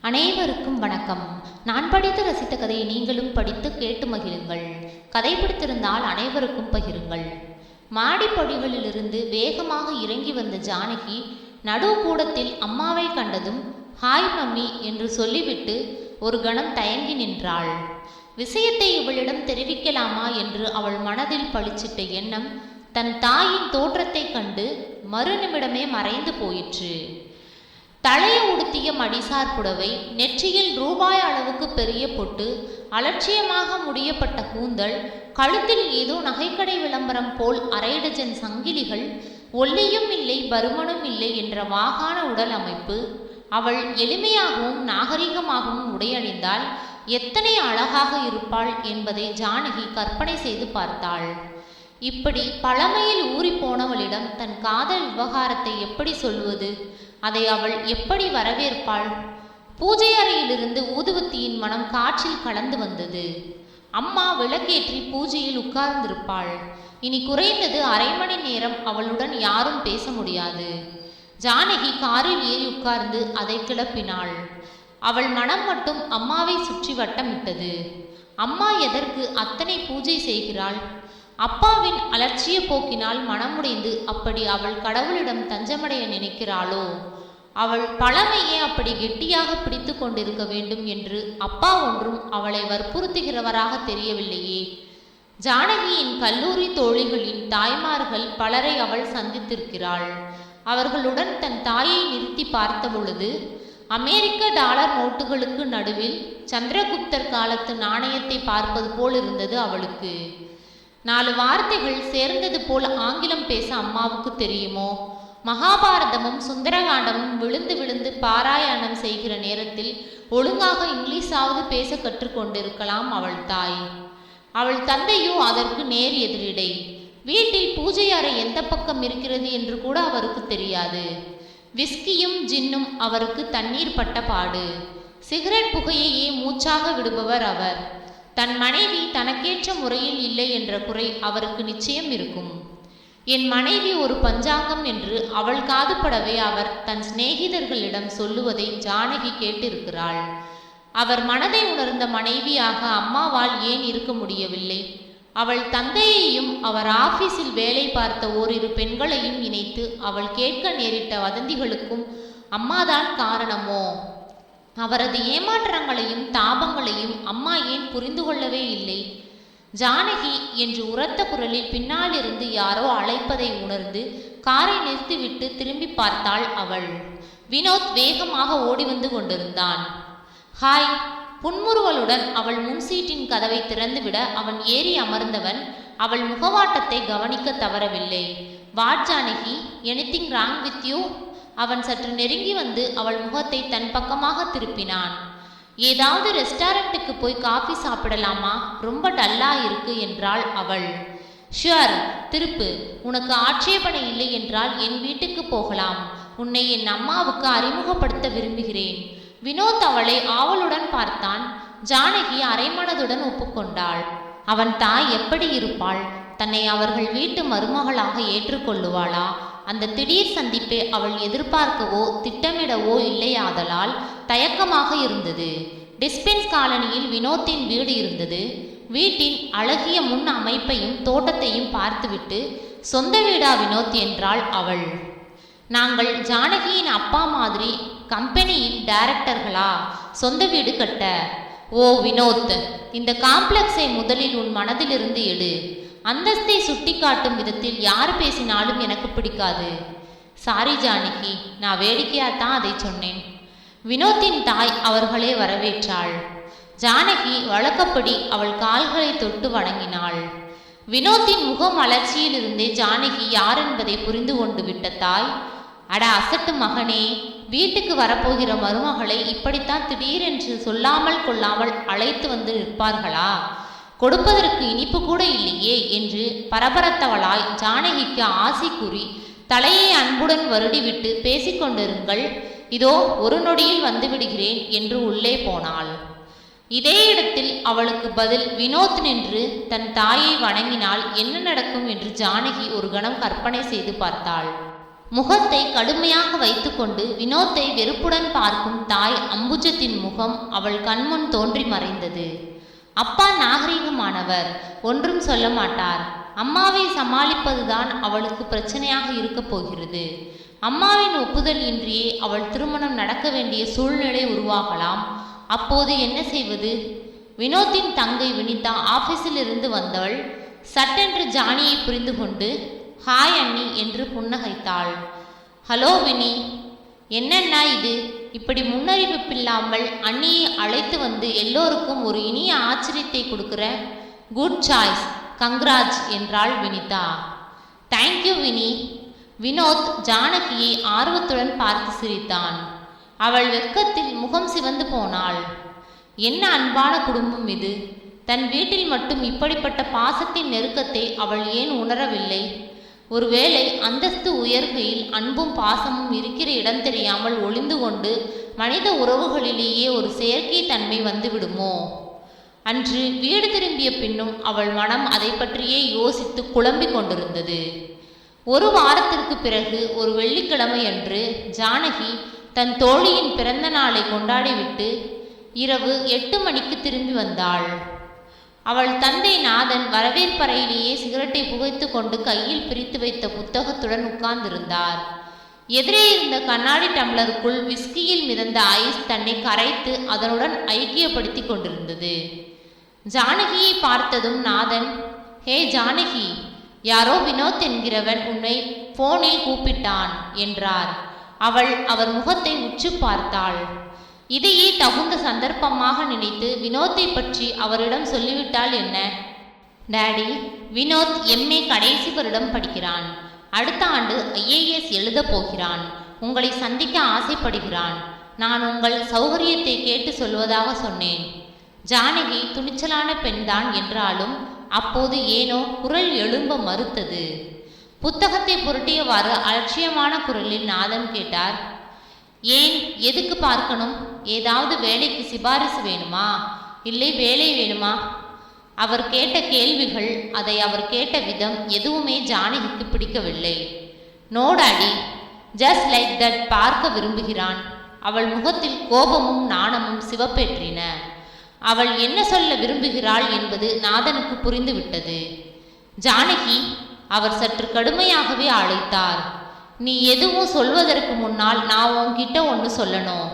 அனைவருக்கும் வணக்கம். நான் படித்து ரசித்த கதையை நீங்களும் படித்து கேட்டு மகிழுங்கள். கதை பிடித்திருந்தால் அனைவருக்கும் பகிருங்கள். மாடிப்படிகளிலிருந்து வேகமாக இறங்கி வந்த ஜானகி நடுக்கூடத்தில் அம்மாவை கண்டதும் ஹாய் மம்மி என்று சொல்லிவிட்டு ஒரு கணம் தயங்கி நின்றாள். விஷயத்தை இவளிடம் தெரிவிக்கலாமா என்று அவள் மனதில் பளிச்சிட்ட எண்ணம் தன் தாயின் தோற்றத்தை கண்டு மறுநிமிடமே மறைந்து போயிற்று. தலையை உடுத்திய மடிசார் புடவை, நெற்றியில் ரூபாய் அளவுக்கு பெரிய பொட்டு, அலட்சியமாக முடியப்பட்ட கூந்தல், கழுத்தில் ஏதோ நகைக்கடை விளம்பரம் போல் அரை டஜன் சங்கிலிகள், ஒல்லியும் இல்லை பருமனும் இல்லை என்ற வாகான உடல் அமைப்பு. அவள் எளிமையாகவும் நாகரிகமாகவும் உடையணிந்தால் எத்தனை அழகாக இருப்பாள் என்பதை ஜானகி கற்பனை செய்து பார்த்தாள். இப்படி பழமையில் ஊறி போனவளிடம் தன் காதல் விவகாரத்தை எப்படி சொல்வது? அதை அவள் எப்படி வரவேற்பாள்? பூஜை அறையிலிருந்து ஊதுவத்தியின் மனம் காற்றில் கலந்து வந்தது. அம்மா விளக்கேற்றி பூஜையில் உட்கார்ந்திருப்பாள். இனி குறைந்தது அரை மணி நேரம் அவளுடன் யாரும் பேச முடியாது. ஜானகி காரில் ஏறி உட்கார்ந்து அதை கிளப்பினாள். அவள் மனம் மட்டும் அம்மாவை சுற்றி வட்டமிட்டது. அம்மா எதற்கு அத்தனை பூஜை செய்கிறாள்? அப்பாவின் அலட்சிய போக்கினால் மனமுடைந்து அப்படி அவள் கடவுளிடம் தஞ்சமடைய நினைக்கிறாளோ? அவள் பழமையே அப்படி கெட்டியாக பிடித்து கொண்டிருக்க வேண்டும் என்று அப்பா ஒன்றும் அவளை வற்புறுத்துகிறவராக தெரியவில்லையே. ஜானகியின் கல்லூரி தோழிகளின் தாய்மார்கள் பலரை அவள் சந்தித்திருக்கிறாள். அவர்களுடன் தன் தாயை நிறுத்தி பார்த்த பொழுது அமெரிக்க டாலர் நோட்டுகளுக்கு நடுவில் சந்திரகுப்தர் காலத்து நாணயத்தை பார்ப்பது போல் இருந்தது அவளுக்கு. 4 வார்த்தைகள் சேர்ந்தது போல் ஆங்கிலம் பேச அம்மாவுக்கு தெரியுமோ? மகாபாரதமும் சுந்தரகாண்டமும் விழுந்து விழுந்து பாராயணம் செய்கிற நேரத்தில் ஒழுங்காக இங்கிலீஷாவது பேச கற்றுக்கொண்டிருக்கலாம் அவள் தாய். அவள் தந்தையோ அதற்கு நேர் எதிரிடை. வீட்டில் பூஜை அறை எந்த பக்கம் இருக்கிறது என்று கூட அவருக்கு தெரியாது. விஸ்கியும் ஜின்னும் அவருக்கு தண்ணீர் பட்ட பாடு. சிகரெட் புகையையே மூச்சாக விடுபவர் அவர். தன் மனைவி தனக்கேற்ற முறையில் இல்லை என்ற குறை அவருக்கு நிச்சயம் இருக்கும். என் மனைவி ஒரு பஞ்சாங்கம் என்று அவள் காதுபடவே அவர் தன் சிநேகிதர்களிடம் சொல்லுவதை ஜானகி கேட்டிருக்கிறாள். அவர் மனதை உணர்ந்த மனைவியாக அம்மாவால் ஏன் இருக்க முடியவில்லை? அவள் தந்தையையும் அவர் ஆபீஸில் வேலை பார்த்த ஓரிரு பெண்களையும் இணைத்து அவள் கேட்க நேரிட்ட வதந்திகளுக்கும் அம்மாதான் காரணமோ? அவரது ஏமாற்றங்களையும் தாபங்களையும் அம்மா ஏன் புரிந்து கொள்ளவே இல்லை? ஜானகி என்று உரத்த குரலில் பின்னாலிருந்து யாரோ அழைப்பதை உணர்ந்து காரை நிறுத்திவிட்டு திரும்பி பார்த்தாள் அவள். வினோத் வேகமாக ஓடி வந்து கொண்டிருந்தான். ஹாய்! புன்முறுவலுடன் அவள் முன்சீட்டின் கதவை திறந்துவிட அவன் ஏறி அமர்ந்தவன் அவள் முகவாட்டத்தை கவனிக்க தவறவில்லை. What Janaki, anything wrong with you? அவன் சற்று நெருங்கி வந்து அவள் முகத்தை தன் பக்கமாக திருப்பினான். ஏதாவது ரெஸ்டாரண்ட்டுக்கு போய் காஃபி சாப்பிடலாமா? ரொம்ப டல்லா இருக்கு என்றாள் அவள். ஷுவர், திருப்பு. உனக்கு ஆட்சேபனை இல்லை என்றால் என் வீட்டுக்கு போகலாம். உன்னை என் அம்மாவுக்கு அறிமுகப்படுத்த விரும்புகிறேன். வினோத் அவளை ஆவலுடன் பார்த்தான். ஜானகி அரைமனதுடன் ஒப்புக்கொண்டாள். அவன் தாய் எப்படி இருப்பாள்? தன்னை அவர்கள் வீட்டு மருமகளாக ஏற்றுக்கொள்ளுவாளா? அந்த திடீர் சந்திப்பை அவள் எதிர்பார்க்கவோ திட்டமிடவோ இல்லையாதலால் தயக்கமாக இருந்தது. டிஸ்பென்ஸ் காலனியில் வினோத்தின் வீடு இருந்தது. வீட்டின் அழகிய முன் அமைப்பையும் தோட்டத்தையும் பார்த்துவிட்டு சொந்த வீடா வினோத் என்றாள் அவள். நாங்கள் ஜானகியின் அப்பா மாதிரி கம்பெனியில் டைரக்டர்களா? சொந்த வீடு கட்ட? ஓ வினோத், இந்த காம்ப்ளெக்ஸை முதலில் உன் மனதிலிருந்து எடு. அந்தஸ்தை சுட்டி காட்டும் விதத்தில் யார் பேசினாலும் எனக்கு பிடிக்காது. சாரி ஜானகி, நான் வேடிக்கையாத்தான் அதை சொன்னேன். வினோத்தின் தாய் அவர்களே வரவேற்றாள். ஜானகி வழக்கப்படி அவள் கால்களை தொட்டு வணங்கினாள். வினோத்தின் முகம் அலர்ச்சியிலிருந்தே ஜானகி யார் என்பதை புரிந்து கொண்டு விட்ட தாய், அட அசட்டு மகனே, வீட்டுக்கு வரப்போகிற மருமகளை இப்படித்தான் திடீரென்று சொல்லாமல் கொள்ளாமல் அழைத்து வந்து நிற்பார்களா? கொடுப்பதற்கு இனிப்பு கூட இல்லையே என்று பரபரத்தவளாய் ஜானகிக்கு ஆசை கூறி தலையை அன்புடன் வருடிவிட்டு பேசிக்கொண்டிருங்கள், இதோ ஒரு நொடியில் வந்துவிடுகிறேன் என்று உள்ளே போனாள். இதே இடத்தில் அவளுக்கு பதில் வினோத் நின்று தன் தாயை வணங்கினால் என்ன நடக்கும் என்று ஜானகி ஒரு கணம் கற்பனை செய்து பார்த்தாள். முகத்தை கடுமையாக வைத்துக்கொண்டு வினோத்தை வெறுப்புடன் பார்க்கும் தாய் அம்புஜத்தின் முகம் அவள் கண்முன் தோன்றி மறைந்தது. அப்பா நாகரீகமானவர், ஒன்றும் சொல்ல மாட்டார். அம்மாவை சமாளிப்பதுதான் அவளுக்கு பிரச்சனையாக இருக்கப் போகிறது. அம்மாவின் ஒப்புதல் இன்றியே அவள் திருமணம் நடக்க வேண்டிய சூழ்நிலை உருவாகலாம். அப்போது என்ன செய்வது? வினோத்தின் தங்கை வினிதா ஆபீஸில் இருந்து வந்தவள் சட்டென்று ஜானியை புரிந்து கொண்டு ஹாய் அண்ணி என்று புன்னகைத்தாள். ஹலோ வினி, என்னண்ணா இது? இப்படி முன்னறிவிப்பில்லாமல் அண்ணியை அழைத்து வந்து எல்லோருக்கும் ஒரு இனிய ஆச்சரியத்தை கொடுக்கிற. குட் சாய்ஸ், கங்க்ராஜ் என்றாள் வினிதா. தேங்க்யூ வினி. வினோத் ஜானகியை ஆர்வத்துடன் பார்த்து சிரித்தான். அவள் வெட்கத்தில் முகம் சிவந்து போனாள். என்ன அன்பான குடும்பம் இது! தன் வீட்டில் மட்டும் இப்படிப்பட்ட பாசத்தின் நெருக்கத்தை அவள் ஏன் உணரவில்லை? ஒருவேளை அந்தஸ்து உயர்கையில் அன்பும் பாசமும் இருக்கிற இடம் தெரியாமல் ஒளிந்து கொண்டு மனித உறவுகளிலேயே ஒரு செயற்கை தன்மை வந்துவிடுமோ? அன்று வீடு திரும்பிய பின்னும் அவள் மனம் அதை பற்றியே யோசித்து குழம்பிக் கொண்டிருந்தது. ஒரு வாரத்திற்கு பிறகு ஒரு வெள்ளிக்கிழமை அன்று ஜானகி தன் தோழியின் பிறந்த நாளை கொண்டாடிவிட்டு இரவு 8 மணிக்கு திரும்பி வந்தாள். அவள் தந்தை நாதன் வரவேற்பறையிலேயே சிகரெட்டை புகைத்து கொண்டு கையில் பிரித்து வைத்த புத்தகத்துடன் உட்கார்ந்திருந்தார். எதிரே இருந்த கண்ணாடி டம்ளருக்குள் விஸ்கியில் மிதந்த ஐஸ் தன்னை கரைத்து அதனுடன் ஐக்கியப்படுத்தி கொண்டிருந்தது. ஜானகியை பார்த்ததும் நாதன், ஹே ஜானகி, யாரோ வினோத் என்கிறவன் உன்னை போனில் கூப்பிட்டான் என்றார். அவள் அவர் முகத்தை உற்று பார்த்தாள். இதையே தகுந்த சந்தர்ப்பமாக நினைத்து வினோத்தை பற்றி அவரிடம் சொல்லிவிட்டால் என்ன? டாடி, வினோத் MA கடைசி வருடம் படிக்கிறான். அடுத்த ஆண்டு IAS எழுதப் போகிறான். உங்களை சந்திக்க ஆசைப்படுகிறான். நான் உங்கள் சௌகரியத்தை கேட்டு சொல்வதாக சொன்னேன். ஜானகி துணிச்சலான பெண்தான் என்றாலும் அப்போது ஏனோ குரல் எழும்ப மறுத்தது. புத்தகத்தை புரட்டியவாறு அலட்சியமான குரலில் நாதன் கேட்டார், ஏன், எதுக்கு பார்க்கணும்? ஏதாவது வேலைக்கு சிபாரிசு வேணுமா? இல்லை வேலை வேணுமா? அவர் கேட்ட கேள்விகள், அதை அவர் கேட்ட விதம் எதுவுமே ஜானகிக்கு பிடிக்கவில்லை. No daddy, just like that பார்க்க விரும்புகிறான். அவள் முகத்தில் கோபமும் நாணமும் சிவப்பேற்றின. அவள் என்ன சொல்ல விரும்புகிறாள் என்பது நாதனுக்கு புரிந்துவிட்டது. ஜானகி, அவர் சற்று கடுமையாகவே அழைத்தார். நீ எதுவும் சொல்வதற்கு முன்னால் நான் உன்கிட்ட ஒன்று சொல்லணும்.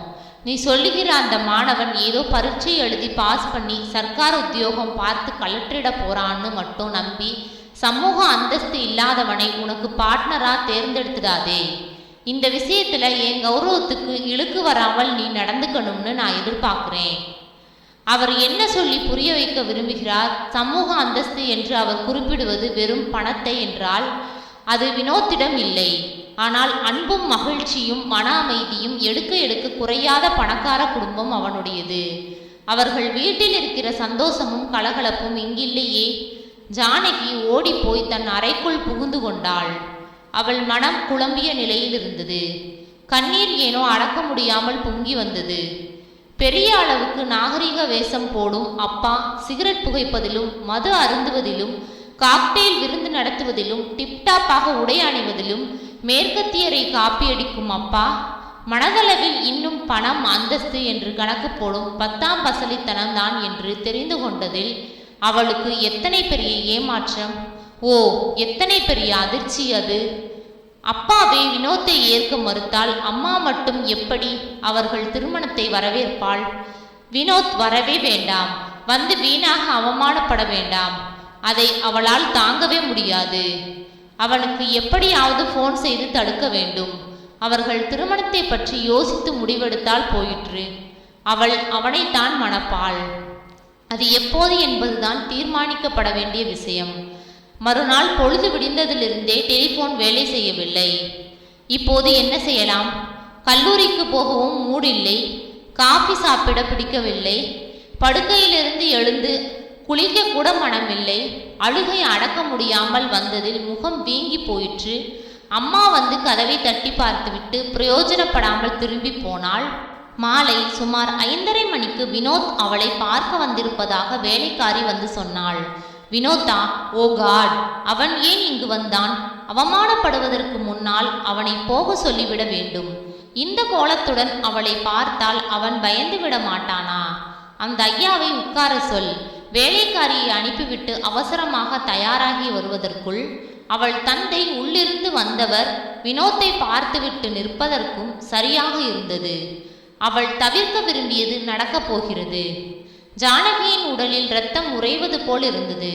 நீ சொல்லுகிற அந்த மாணவன் ஏதோ பரீட்சை எழுதி பாஸ் பண்ணி சர்க்கார் உத்தியோகம் பார்த்து கலெக்டரிட போறான்னு மட்டும் நம்பி சமூக அந்தஸ்து இல்லாதவனை உனக்கு பார்ட்னரா தேர்ந்தெடுத்துடாதே. இந்த விஷயத்துல என் கௌரவத்துக்கு இழுக்கு வராமல் நீ நடந்துக்கணும்னு நான் எதிர்பார்க்கிறேன். அவர் என்ன சொல்லி புரிய வைக்க விரும்புகிறார்? சமூக அந்தஸ்து என்று அவர் குறிப்பிடுவது வெறும் பணத்தை என்றால் அது வினோத்திடம் இல்லை. ஆனால் அன்பும் மகிழ்ச்சியும் மன அமைதியும் எடுக்க எடுக்க குறையாத பணக்கார குடும்பம் அவனுடையது. அவர்கள் வீட்டில் இருக்கிற சந்தோஷமும் கலகலப்பும் இங்கில்லையே. ஜானகி ஓடிப்போய் தன் அறைக்குள் புகுந்து கொண்டாள். அவள் மனம் குழம்பிய நிலையில் இருந்தது. கண்ணீர் ஏனோ அடக்க முடியாமல் பொங்கி வந்தது. பெரிய அளவுக்கு நாகரிக வேஷம் போடும் அப்பா சிகரெட் புகைப்பதிலும் மது அருந்துவதிலும் காக்டெயில் விருந்து நடத்துவதிலும் டிப்டாப்பாக உடை அணிவதிலும் மேற்கத்தியரை காப்பியடிக்கும் அப்பா மனதளவில் இன்னும் பணம் அந்தஸ்து என்று கணக்கு போடும் 10ஆம் பசலித்தனம்தான் என்று தெரிந்து கொண்டதில் அவளுக்கு எத்தனை பெரிய ஏமாற்றம், ஓ எத்தனை பெரிய அதிர்ச்சி அது! அப்பாவே வினோத்தை ஏற்க மறுத்தால் அம்மா மட்டும் எப்படி அவர்கள் திருமணத்தை வரவேற்பாள்? வினோத் வரவே வேண்டாம், வந்து வீணாக அவமானப்பட வேண்டாம். அதை அவளால் தாங்கவே முடியாது. அவனுக்கு எப்படியாவது போன் செய்து தடுக்க வேண்டும். அவர்கள் திருமணத்தை பற்றி யோசித்து முடிவெடுத்தால் போயிற்று. அவள் அவனைத்தான் மணப்பாள். அது எப்போது என்பதுதான் தீர்மானிக்கப்பட வேண்டிய விஷயம். மறுநாள் பொழுது விடிந்ததிலிருந்தே டெலிஃபோன் வேலை செய்யவில்லை. இப்போது என்ன செய்யலாம்? கல்லூரிக்கு போகவும் மூடில்லை. காஃபி சாப்பிட பிடிக்கவில்லை. படுக்கையிலிருந்து எழுந்து குளிக்க கூட மனமில்லை. அழுகை அடக்க முடியாமல் வந்ததில் முகம் வீங்கி போயிற்று. அம்மா வந்து கதவை தட்டி பார்த்துவிட்டு பிரயோஜனப்படாமல் திரும்பி போனாள். மாலை சுமார் 5:30 மணிக்கு வினோத் அவளை பார்க்க வந்திருப்பதாக வேலைக்காரி வந்து சொன்னாள். வினோதா, ஓ காட், அவன் ஏன் இங்கு வந்தான்? அவமானப்படுவதற்கு முன்னால் அவனை போக சொல்லிவிட வேண்டும். இந்த கோலத்துடன் அவளை பார்த்தால் அவன் பயந்து விட மாட்டானா? அந்த ஐயாவை உட்கார சொல். வேலைக்காரியை அனுப்பிவிட்டு அவசரமாக தயாராகி வருவதற்குள் அவள் தந்தை உள்ளிருந்து வந்தவர் வினோத்தை பார்த்துவிட்டு நிற்பதற்கும் சரியாக இருந்தது. அவள் தவிர்க்க விரும்பியது நடக்கப் போகிறது. ஜானகியின் உடலில் இரத்தம் உறைவது போல் இருந்தது.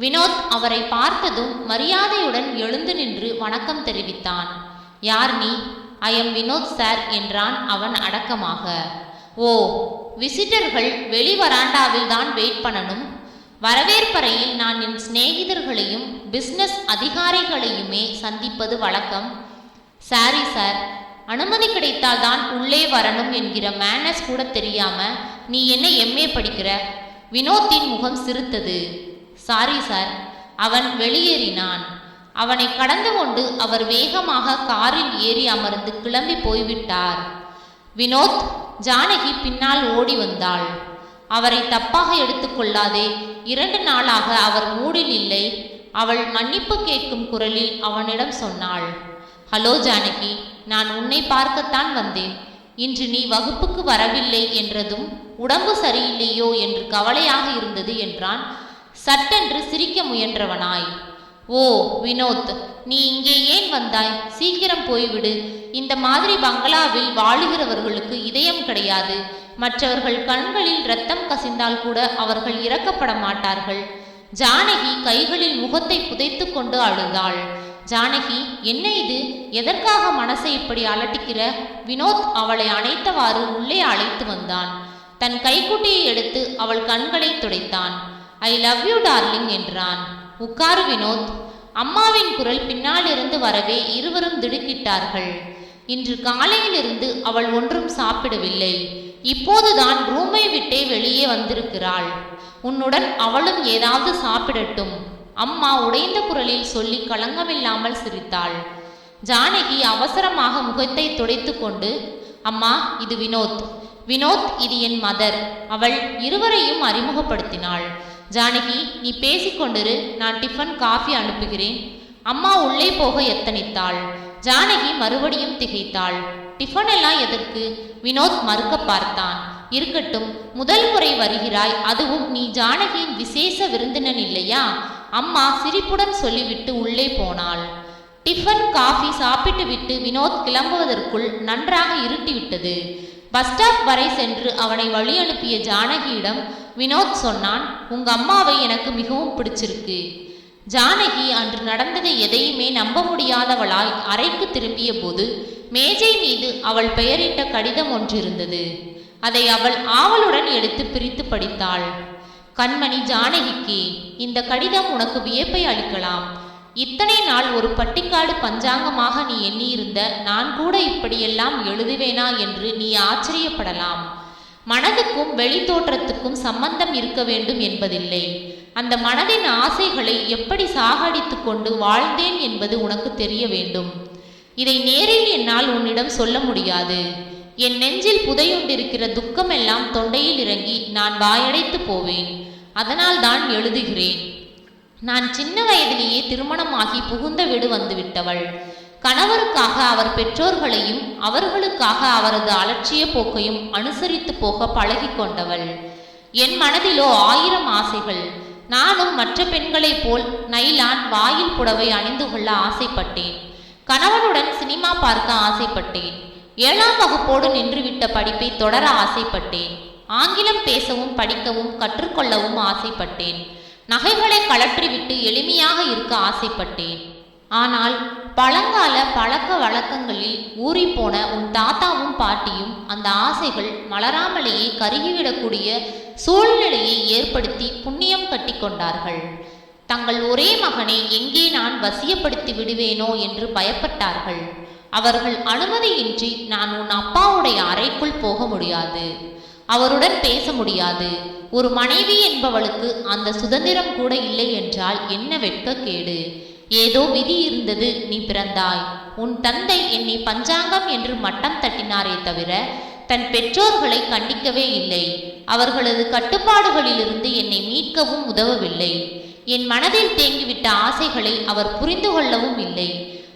வினோத் அவரை பார்த்ததும் மரியாதையுடன் எழுந்து நின்று வணக்கம் தெரிவித்தான். யார் நீ? ஐ எம் வினோத் சார் என்றான் அவன் அடக்கமாக. ஓ, விசிட்டர்கள் வெளி வராண்டாவில் தான் வெயிட் பண்ணணும். வரவேற்பறையில் நான் என் சிநேகிதர்களையும் பிஸ்னஸ் அதிகாரிகளையுமே சந்திப்பது வழக்கம். சாரி சார், அனுமதி கிடைத்தால் தான் உள்ளே வரணும் என்கிற மேனஸ் கூட தெரியாம நீ என்ன எம்ஏ படிக்கிற? வினோத்தின் முகம் சிரித்தது. Sorry sir. அவன் வெளியேறினான். அவனை கடந்து கொண்டு அவர் வேகமாக காரில் ஏறி அமர்ந்து கிளம்பி போய்விட்டார். வினோத், ஜானகி பின்னால் ஓடி வந்தாள். அவரை தப்பாக எடுத்துக்கொள்ளாதே. 2 நாளாக அவர் மூடில் இல்லை. அவள் மன்னிப்பு கேட்கும் குரலில் அவனிடம் சொன்னாள். ஹலோ ஜானகி, நான் உன்னை பார்க்கத்தான் வந்தேன். இன்று நீ வகுப்புக்கு வரவில்லை என்றதும் உடம்பு சரியில்லையோ என்று கவலையாக இருந்தது என்றான் சட்டென்று சிரிக்க முயன்றவனாய். ஓ வினோத், நீ இங்கே ஏன் வந்தாய்? சீக்கிரம் போய்விடு. இந்த மாதிரி பங்களாவில் வாழுகிறவர்களுக்கு இதயம் கிடையாது. மற்றவர்கள் கண்களில் இரத்தம் கசிந்தால் கூட அவர்கள் இரக்கப்பட மாட்டார்கள். ஜானகி கைகளில் முகத்தை புதைத்து கொண்டு அழுதாள். ஜானகி, என்ன இது? எதற்காக மனசை இப்படி அலட்டிக்கிற? வினோத் அவளை அணைத்தவாறு உள்ளே அழைத்து வந்தான். தன் கைக்குட்டியை எடுத்து அவள் கண்களை துடைத்தான். ஐ லவ் யூ டார்லிங் என்றான். உட்காரு வினோத். அம்மாவின் குரல் பின்னாலிருந்து வரவே இருவரும் திடுக்கிட்டார்கள். இன்று காலையிலிருந்து அவள் ஒன்றும் சாப்பிடவில்லை. இப்போதுதான் ரூமை விட்டே வெளியே வந்திருக்கிறாள். உன்னுடன் அவளும் ஏதாவது சாப்பிடட்டும், அம்மா உடைந்த குரலில் சொல்லி களங்கமில்லாமல் சிரித்தாள். ஜானகி அவசரமாக முகத்தை துடைத்து கொண்டு, அம்மா, இது வினோத். வினோத், இது என் மதர். அவள் இருவரையும் அறிமுகப்படுத்தினாள். ஜானகி, நீ பேசிக்கொண்டிரு, நான் டிஃபன் காஃபி அனுப்புகிறேன். அம்மா உள்ளே போக எத்தனித்தாள். ஜானகி மறுபடியும் திகைத்தாள். டிஃபன் எல்லாம் எதற்கு? வினோத் மறுக்க பார்த்தான். இருக்கட்டும், முதல் முறை வருகிறாய், அதுவும் நீ ஜானகியின் விசேஷ விருந்தினன் இல்லையா? அம்மா சிரிப்புடன் சொல்லிவிட்டு உள்ளே போனாள். டிஃபன் காஃபி சாப்பிட்டு விட்டு வினோத் கிளம்புவதற்குள் நன்றாக இருட்டிவிட்டது. பஸ் ஸ்டாப் வரை சென்று அவனை வழி அனுப்பிய ஜானகியிடம் வினோத் சொன்னான், உங்க அம்மாவை எனக்கு மிகவும் பிடிச்சிருக்கு. ஜானகி அன்று நடந்ததை எதையுமே நம்ப முடியாதவளாய் அறைக்கு திரும்பிய போது மேஜை மீது அவள் பெயரிட்ட கடிதம் ஒன்றிருந்தது. அதை அவள் ஆவலுடன் எடுத்து பிரித்து படித்தாள். கண்மணி ஜானகிக்கு, இந்த கடிதம் உனக்கு வியப்பை அளிக்கலாம். இத்தனை நாள் ஒரு பட்டிக்காடு பஞ்சாங்கமாக நீ எண்ணியிருந்த நான் கூட இப்படியெல்லாம் எழுதுவேனா என்று நீ ஆச்சரியப்படலாம். மனதுக்கும் வெளி தோற்றத்துக்கும் சம்பந்தம் இருக்க வேண்டும் என்பதில்லை. அந்த மனதின் ஆசைகளை எப்படி சாகடித்து கொண்டு வாழ்ந்தேன் என்பது உனக்கு தெரிய வேண்டும். இதை நேரில் என்னால் உன்னிடம் சொல்ல முடியாது. என் நெஞ்சில் புதையுண்டிருக்கிற துக்கமெல்லாம் தொண்டையில் இறங்கி நான் வாயடைத்து போவேன். அதனால் தான் எழுதுகிறேன். நான் சின்ன வயதிலேயே திருமணமாகி புகுந்த வீடு வந்துவிட்டவள். கணவருக்காக அவர் பெற்றோர்களையும் அவர்களுக்காக அவரது அலட்சிய போக்கையும் அனுசரித்து போக பழகி கொண்டவள். என் மனதிலோ 1000 ஆசைகள். நானும் மற்ற பெண்களைப் போல் நைலான் வாயில் புடவை அணிந்து கொள்ள ஆசைப்பட்டேன். கணவனுடன் சினிமா பார்க்க ஆசைப்பட்டேன். 7ஆம் வகுப்போடு நின்றுவிட்ட படிப்பை தொடர ஆசைப்பட்டேன். ஆங்கிலம் பேசவும் படிக்கவும் கற்றுக்கொள்ளவும் ஆசைப்பட்டேன். நகைகளை கழற்றிவிட்டு எளிமையாக இருக்க ஆசைப்பட்டேன். ஆனால் பழங்கால பழக்க வழக்கங்களில் ஊறிப்போன உன் தாத்தாவும் பாட்டியும் அந்த ஆசைகள் மலராமலேயே கருகிவிடக்கூடிய சூழ்நிலையை ஏற்படுத்தி புண்ணியம் கட்டி கொண்டார்கள். தங்கள் ஒரே மகனை எங்கே நான் வசியப்படுத்தி விடுவேனோ என்று பயப்பட்டார்கள். அவர்கள் அனுமதியின்றி நான் உன் அப்பாவுடைய அறைக்குள் போக முடியாது, அவருடன் பேச முடியாது. ஒரு மனைவி என்பவளுக்கு அந்த சுதந்திரம் கூட இல்லை என்றால் என்ன வெட்கக்கேடு. ஏதோ விதி இருந்தது, நீ பிறந்தாய். உன் தந்தை என்னை பஞ்சாங்கம் என்று மட்டம் தட்டினாரே தவிர தன் பெற்றோர்களை கண்டிக்கவே இல்லை. அவர்களது கட்டுப்பாடுகளிலிருந்து என்னை மீட்கவும் உதவவில்லை. என் மனதில் தேங்கிவிட்ட ஆசைகளை அவர் புரிந்து கொள்ளவும் இல்லை.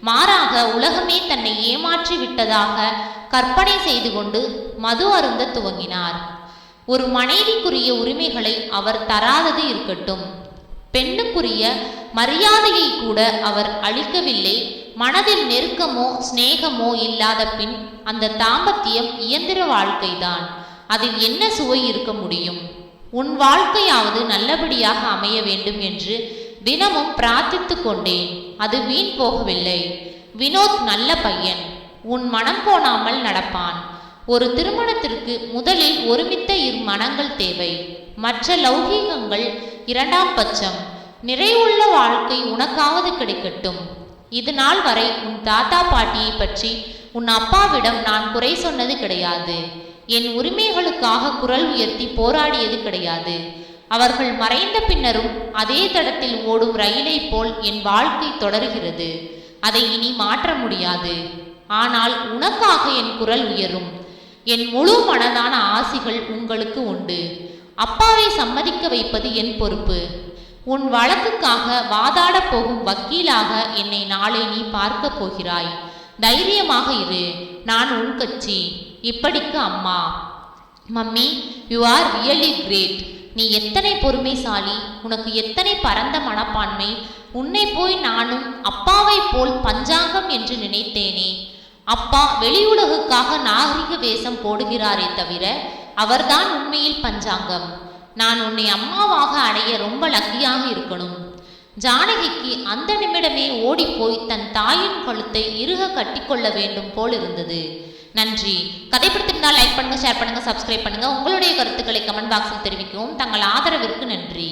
மாறாக உலகமே தன்னை ஏமாற்றி விட்டதாக கற்பனை செய்து கொண்டு மது அருந்த துவங்கினார். ஒரு மனைவிக்குரிய உரிமைகளை அவர் தராதது இருக்கட்டும், பெண்ணுக்குரிய மரியாதையை கூட அவர் அளிக்கவில்லை. மனதில் நெருக்கமோ சிநேகமோ இல்லாத பின் அந்த தாம்பத்தியம் இயந்திர வாழ்க்கைதான். அதில் என்ன சுவை இருக்க முடியும்? உன் வாழ்க்கையாவது நல்லபடியாக அமைய வேண்டும் என்று தினமும் பிரார்த்தித்து கொண்டேன். அது வீண் போகவில்லை. வினோத் நல்ல பையன், உன் மனம் போனாமல் நடப்பான். ஒரு திருமணத்திற்கு முதலில் ஒருமித்த இரு மனங்கள் தேவை. மற்ற லௌகீகங்கள் இரண்டாம் பட்சம். நிறைவுள்ள வாழ்க்கை உனக்காவது கிடைக்கட்டும். இது நாள் வரை உன் தாத்தா பாட்டியை பற்றி உன் அப்பாவிடம் நான் குறை சொன்னது கிடையாது. என் உரிமைகளுக்காக குரல் உயர்த்தி போராடியது கிடையாது. அவர்கள் மறைந்த பின்னரும் அதே தடத்தில் ஓடும் ரயிலை போல் என் வாழ்க்கை தொடர்கிறது. அதை இனி மாற்ற முடியாது. ஆனால் உனக்காக என் குரல் உயரும். என் முழு மனதான ஆசிகள் உங்களுக்கு உண்டு. அப்பாவை சம்மதிக்க வைப்பது என் பொறுப்பு. உன் வழக்குக்காக வாதாடப் போகும் வக்கீலாக என்னை நாளை நீ பார்க்க போகிறாய். தைரியமாக இரு. நான் உன் கட்சி. இப்படிக்கு அம்மா. Mummy, you are really great. நீ எத்தனை பொறுமைசாலி, உனக்கு எத்தனை பரந்த மனப்பான்மை. உன்னை போய் நானும் அப்பாவை போல் பஞ்சாங்கம் என்று நினைத்தேனே. அப்பா வெளியுலகுக்காக நாகரிக வேஷம் போடுகிறாரே தவிர அவர்தான் உண்மையில் பஞ்சாங்கம். நான் உன்னை அம்மாவாக அடைய ரொம்ப லக்கியாக இருக்கணும். ஜானகிக்கு அந்த நிமிடமே ஓடிப்போய் தன் தாயின் கழுத்தை இறுக கட்டிக்கொள்ள வேண்டும் போல் இருந்தது. நன்றி. கதை பிடித்திருந்தால் லைக் பண்ணுங்க, ஷேர் பண்ணுங்க, சப்ஸ்கிரைப் பண்ணுங்க. உங்களுடைய கருத்துக்களை கமெண்ட் பாக்ஸில் தெரிவிக்கவும். தங்கள் ஆதரவிற்கு நன்றி.